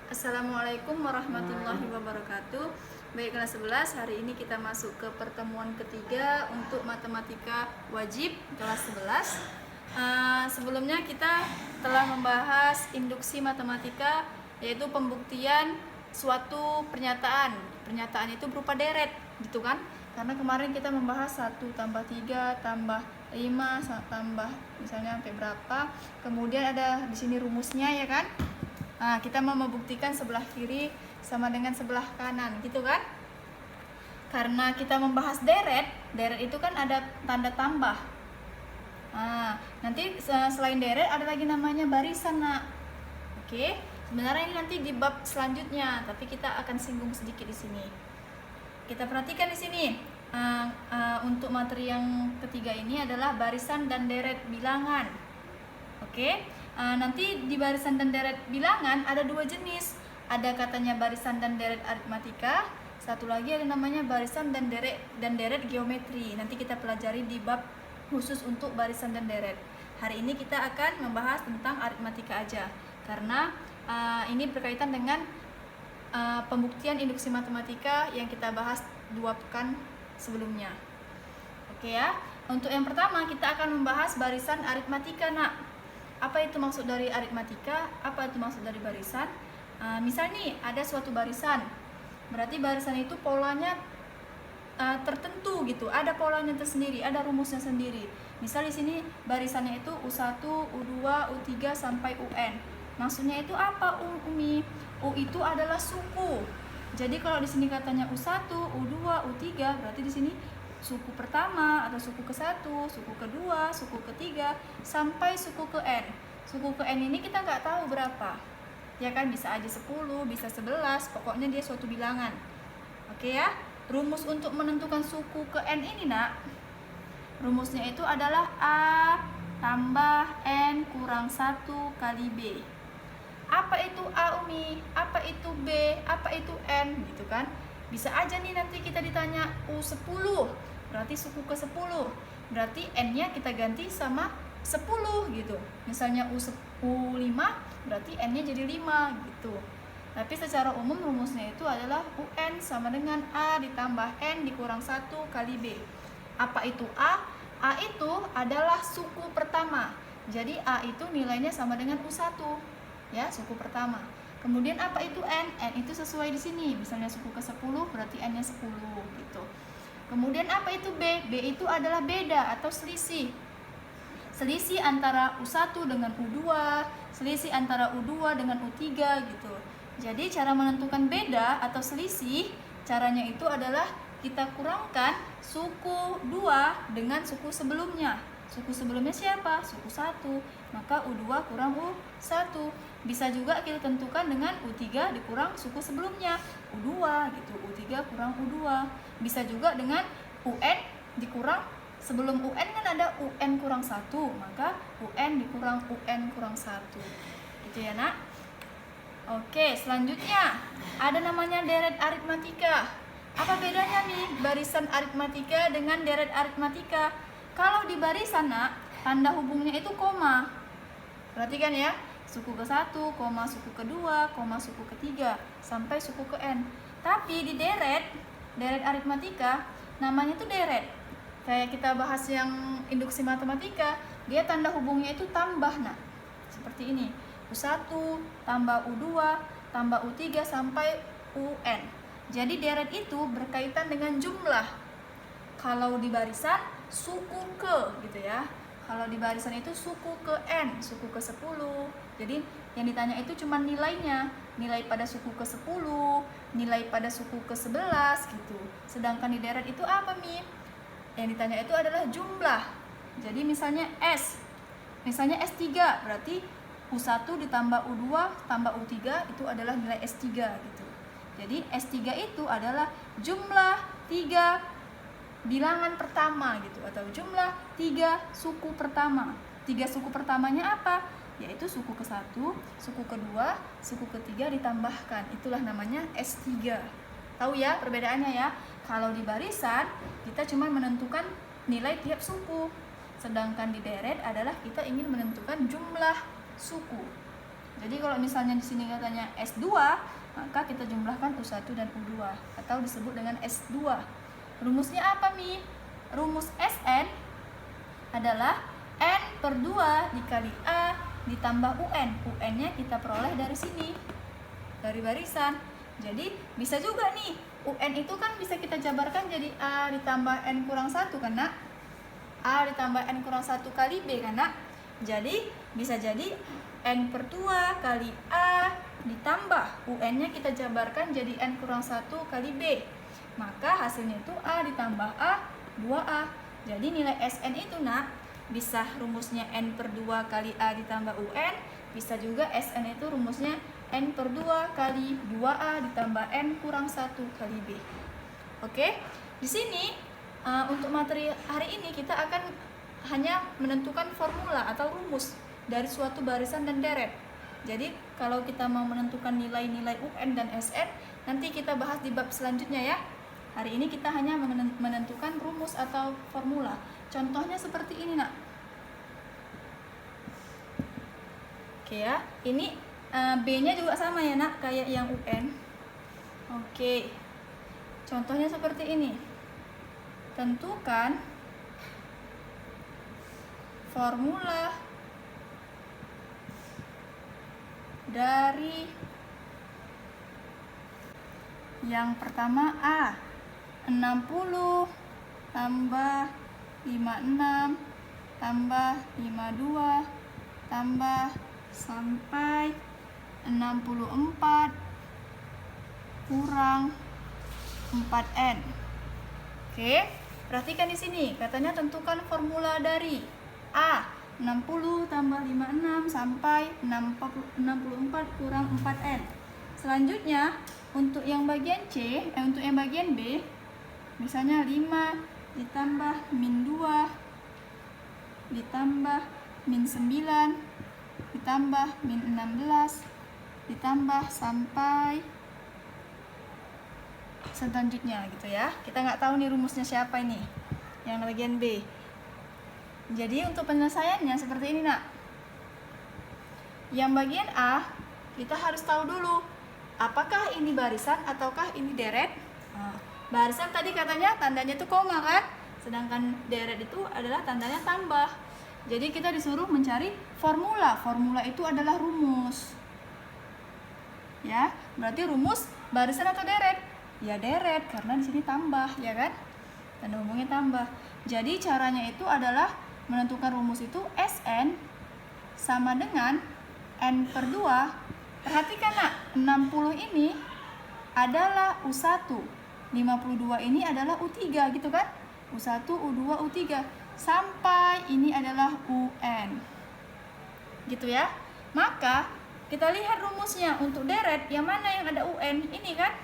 Assalamualaikum warahmatullahi wabarakatuh. Baik, kelas 11, hari ini kita masuk ke pertemuan ketiga untuk matematika wajib kelas 11. Sebelumnya kita telah membahas induksi matematika, yaitu pembuktian suatu pernyataan. Pernyataan itu berupa deret, gitu kan? Karena kemarin kita membahas 1 tambah 3 tambah 5 tambah misalnya sampai berapa. Kemudian ada di sini rumusnya, ya kan? Nah, kita mau membuktikan sebelah kiri sama dengan sebelah kanan, gitu kan? Karena kita membahas deret itu kan ada tanda tambah. Nah, nanti selain deret ada lagi namanya barisan, nak. Oke, sebenarnya ini nanti di bab selanjutnya, tapi kita akan singgung sedikit di sini. Kita perhatikan di sini. Untuk materi yang ketiga ini adalah barisan dan deret bilangan. Oke. Nanti di barisan dan deret bilangan ada 2 jenis. Ada katanya barisan dan deret aritmatika, satu lagi ada namanya barisan dan deret geometri. Nanti kita pelajari di bab khusus untuk barisan dan deret. Hari ini kita akan membahas tentang aritmatika aja, karena ini berkaitan dengan pembuktian induksi matematika yang kita bahas 2 pekan sebelumnya. Oke ya. Untuk yang pertama kita akan membahas barisan aritmatika, nak. Apa itu maksud dari aritmatika? Apa itu maksud dari barisan? Misal nih, ada suatu barisan. Berarti barisan itu polanya tertentu gitu. Ada polanya tersendiri, ada rumusnya sendiri. Misal di sini barisannya itu U1, U2, U3 sampai UN. Maksudnya itu apa, Umi? U itu adalah suku. Jadi kalau di sini katanya U1, U2, U3, berarti di sini suku pertama atau suku ke-1, suku kedua, suku ketiga, sampai suku ke N. Suku ke N ini kita nggak tahu berapa. Ya kan, bisa aja 10, bisa 11, pokoknya dia suatu bilangan. Oke ya, rumus untuk menentukan suku ke N ini, nak. Rumusnya itu adalah A tambah N kurang 1 kali B. Apa itu A, Umi? Apa itu B? Apa itu N? Gitu kan. Bisa aja nih nanti kita ditanya U10, berarti suku ke-10. Berarti N-nya kita ganti sama 10 gitu. Misalnya U5, berarti N-nya jadi 5 gitu. Tapi secara umum rumusnya itu adalah UN sama dengan A ditambah N dikurang 1 kali B. Apa itu A? A itu adalah suku pertama. Jadi A itu nilainya sama dengan U1. Ya, suku pertama. Kemudian apa itu N? N itu sesuai di sini. Misalnya suku ke-10 berarti N-nya 10 gitu. Kemudian apa itu B? B itu adalah beda atau selisih. Selisih antara U1 dengan U2, selisih antara U2 dengan U3 gitu. Jadi cara menentukan beda atau selisih, caranya itu adalah kita kurangkan suku 2 dengan suku sebelumnya. Suku sebelumnya siapa? Suku 1. Maka U2 kurang U1. Bisa juga kita tentukan dengan U3 dikurang suku sebelumnya, U2 gitu. U3 kurang U2. Bisa juga dengan UN dikurang, sebelum UN kan ada UN kurang 1, maka UN dikurang UN kurang 1. Gitu ya, nak. Oke, selanjutnya ada namanya deret aritmatika. Apa bedanya nih barisan aritmatika dengan deret aritmatika? Kalau di barisan, nak, tanda hubungnya itu koma. Perhatikan ya, suku ke-1, suku kedua, suku ketiga, sampai suku ke N. Tapi di deret aritmatika, namanya itu deret. Kayak kita bahas yang induksi matematika, dia tanda hubungnya itu tambah, nah. Seperti ini, U1 tambah U2 tambah U3 sampai UN. Jadi deret itu berkaitan dengan jumlah. Kalau di barisan, suku ke gitu ya. Kalau di barisan itu suku ke N, suku ke 10. Jadi yang ditanya itu cuma nilainya. Nilai pada suku ke 10, nilai pada suku ke 11 gitu. Sedangkan di deret itu apa, Mi? Yang ditanya itu adalah jumlah. Jadi misalnya S. Misalnya S3, berarti U1 ditambah U2 tambah U3 itu adalah nilai S3 gitu. Jadi S3 itu adalah jumlah 3 bilangan pertama gitu, atau jumlah 3 suku pertama. 3 suku pertamanya apa? Yaitu suku ke-1, suku kedua, suku ketiga ditambahkan. Itulah namanya S3. Tahu ya perbedaannya ya? Kalau di barisan kita cuma menentukan nilai tiap suku. Sedangkan di deret adalah kita ingin menentukan jumlah suku. Jadi kalau misalnya di sini katanya S2, maka kita jumlahkan U1 dan U2 atau disebut dengan S2. Rumusnya apa, Mi? Rumus Sn adalah N per 2 dikali A ditambah UN. UN-nya kita peroleh dari sini, dari barisan. Jadi bisa juga nih, UN itu kan bisa kita jabarkan jadi A ditambah N kurang 1 karena A ditambah N kurang 1 kali B karena. Jadi bisa jadi N per 2 kali A ditambah UN-nya kita jabarkan jadi N kurang 1 kali B. Maka hasilnya itu A ditambah A 2A. Jadi nilai Sn itu bisa rumusnya N per 2 kali A ditambah UN, bisa juga Sn itu rumusnya N per 2 kali 2A ditambah N kurang 1 kali B. Oke, di sini untuk materi hari ini kita akan hanya menentukan formula atau rumus dari suatu barisan dan deret. Jadi kalau kita mau menentukan nilai-nilai UN dan Sn, nanti kita bahas di bab selanjutnya ya. Hari ini kita hanya menentukan rumus atau formula. Contohnya seperti ini, Nak. Oke ya, ini B-nya juga sama ya, Nak, kayak yang UN. Oke. Contohnya seperti ini. Tentukan formula dari yang pertama A 60 tambah 56 tambah 52 tambah sampai 64 kurang 4N. Oke, perhatikan di sini katanya tentukan formula dari A 60 tambah 56 sampai 64 kurang 4N. Selanjutnya untuk yang bagian C, untuk yang bagian B, misalnya 5 ditambah min 2 ditambah min 9 ditambah min 16 ditambah sampai selanjutnya gitu ya. Kita nggak tahu nih rumusnya siapa ini yang bagian B. Jadi untuk penyelesaiannya seperti ini, Nak. Yang bagian A kita harus tahu dulu apakah ini barisan ataukah ini deret. Barisan tadi katanya tandanya itu koma kan, sedangkan deret itu adalah tandanya tambah. Jadi kita disuruh mencari formula. Formula itu adalah rumus. Ya, berarti rumus barisan atau deret? Ya deret, karena di sini tambah, ya kan? Tanda hubungnya tambah. Jadi caranya itu adalah menentukan rumus itu Sn sama dengan N per 2. Perhatikan, Nak, 60 ini adalah U1, 52 ini adalah U3 gitu kan? U1, U2, U3 sampai ini adalah UN. Gitu ya. Maka kita lihat rumusnya untuk deret yang mana yang ada UN ini kan?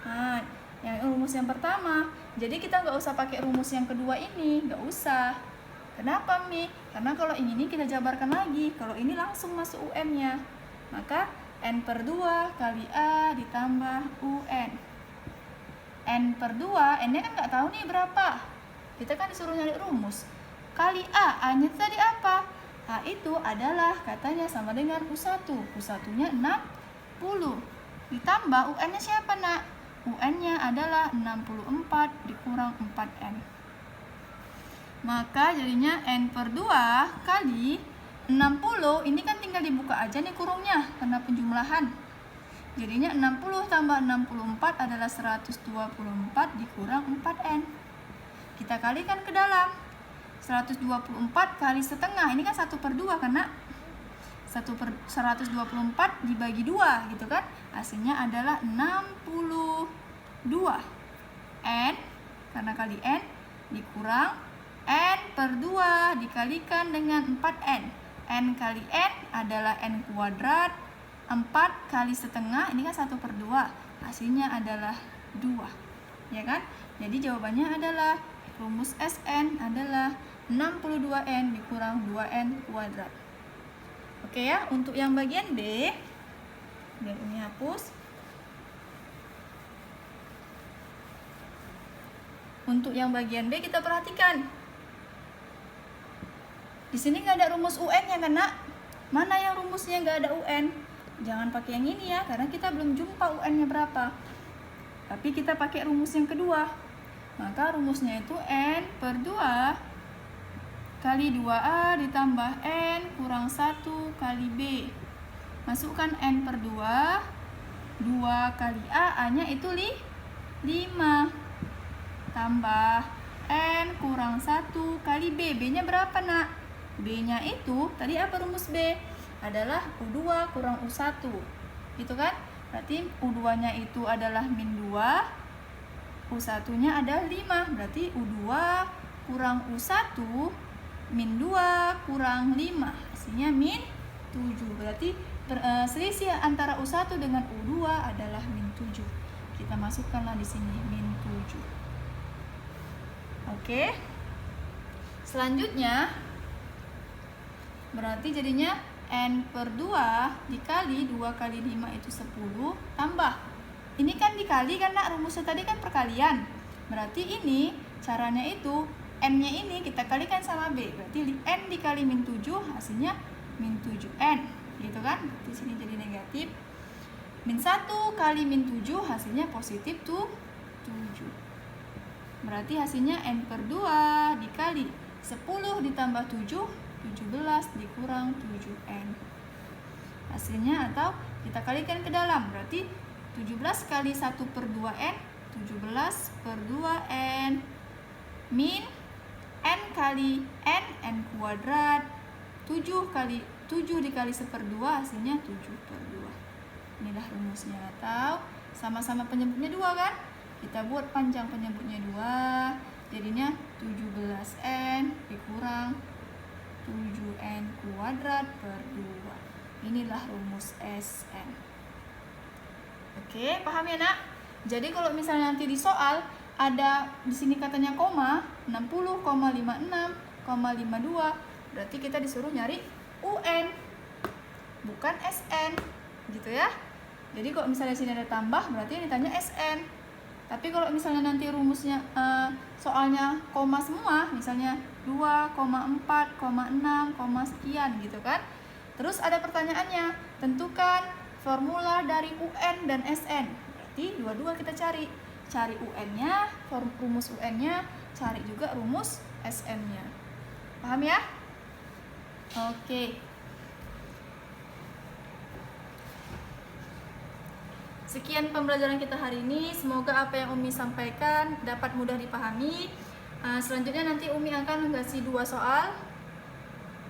Nah, yang rumus yang pertama. Jadi kita nggak usah pakai rumus yang kedua ini, nggak usah. Kenapa, Mi? Karena kalau ini kita jabarkan lagi, kalau ini langsung masuk UN-nya. Maka N per 2 kali A ditambah UN. N per 2, N-nya kan nggak tahu nih berapa. Kita kan disuruh nyari rumus. Kali A, A-nya tadi apa? A itu adalah katanya sama dengan U1. U1-nya 60. Ditambah UN-nya siapa, Nak? UN-nya adalah 64 dikurang 4N. Maka jadinya N per 2 kali 60, ini kan tinggal dibuka aja nih kurungnya karena penjumlahan. Jadinya 60 tambah 64 adalah 124 dikurang 4N. Kita kalikan ke dalam. 124 kali setengah, ini kan 1 per 2 karena 124 dibagi 2 gitu kan. Hasilnya adalah 62. N karena kali N dikurang N per 2 dikalikan dengan 4N. N kali N adalah N kuadrat. 4 kali setengah, ini kan 1 per 2. Hasilnya adalah 2. Ya kan? Jadi jawabannya adalah rumus Sn adalah 62N dikurang 2N kuadrat. Oke ya, untuk yang bagian B, biar ini hapus. Untuk yang bagian B kita perhatikan. Di sini nggak ada rumus UN-nya kan, Nak? Mana yang rumusnya nggak ada UN? Jangan pakai yang ini ya, karena kita belum jumpa UN-nya berapa. Tapi kita pakai rumus yang kedua. Maka rumusnya itu N per 2 kali 2A ditambah N kurang 1 kali B. Masukkan N per 2, 2 kali A, A-nya itu 5. Tambah N kurang 1 kali B. B-nya berapa, nak? B-nya itu, tadi apa rumus B? Adalah U2 kurang U1. Gitu kan? Berarti U2-nya itu adalah min 2, U1-nya ada 5. Berarti U2 kurang U1 min 2 kurang 5. Hasilnya min 7. Berarti selisih antara U1 dengan U2 adalah min 7. Kita masukkanlah di sini min 7. Oke. Selanjutnya berarti jadinya N per 2 dikali 2 kali 5 itu 10 tambah. Ini kan dikali karena rumusnya tadi kan perkalian. Berarti ini caranya itu N-nya ini kita kalikan sama B. Berarti N dikali min 7 hasilnya min 7N. Gitu kan? Di sini jadi negatif. Min 1 kali min 7 hasilnya positif tuh 7. Berarti hasilnya N per 2 dikali 10 ditambah 7, 17 dikurang 7N. Hasilnya atau kita kalikan ke dalam, berarti 17 kali 1 per 2N, 17 per 2N min N kali N kuadrat, 7 dikali 1/2 hasilnya 7 per 2. Inilah rumusnya, atau sama-sama penyebutnya 2 kan? Kita buat panjang penyebutnya 2, jadinya 17N dikurang 7N kuadrat per 2. Inilah rumus Sn. Oke, paham ya, nak? Jadi kalau misalnya nanti di soal ada di sini katanya koma 60,56,52, berarti kita disuruh nyari UN, bukan Sn, gitu ya. Jadi kalau misalnya sini ada tambah, berarti yang ditanya Sn. Tapi kalau misalnya nanti rumusnya soalnya koma semua, misalnya 2,4,6, sekian gitu kan. Terus ada pertanyaannya, tentukan formula dari UN dan Sn. Berarti dua-dua kita cari. Cari UN-nya, rumus UN-nya, cari juga rumus Sn-nya. Paham ya? Oke. Sekian pembelajaran kita hari ini. Semoga apa yang Umi sampaikan dapat mudah dipahami. Selanjutnya nanti Umi akan mengasih 2 soal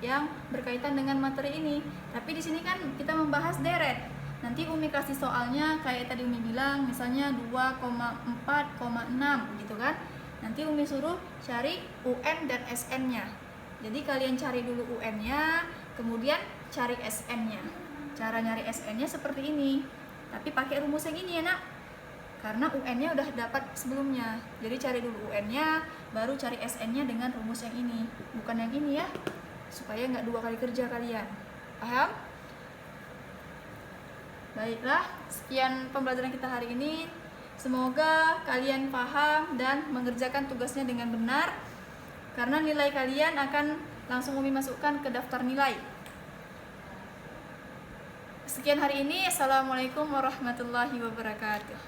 yang berkaitan dengan materi ini. Tapi di sini kan kita membahas deret. Nanti Umi kasih soalnya kayak tadi Umi bilang, misalnya 2,4,6 gitu kan. Nanti Umi suruh cari UN dan Sn-nya. Jadi kalian cari dulu UN-nya, kemudian cari Sn-nya. Cara nyari Sn-nya seperti ini. Tapi pakai rumus yang ini ya, nak. Karena UN-nya udah dapat sebelumnya. Jadi cari dulu UN-nya, baru cari Sn-nya dengan rumus yang ini. Bukan yang ini ya. Supaya nggak 2 kali kerja kalian. Paham? Baiklah, sekian pembelajaran kita hari ini. Semoga kalian paham dan mengerjakan tugasnya dengan benar. Karena nilai kalian akan langsung Umi masukkan ke daftar nilai. Sekian hari ini. Assalamualaikum warahmatullahi wabarakatuh.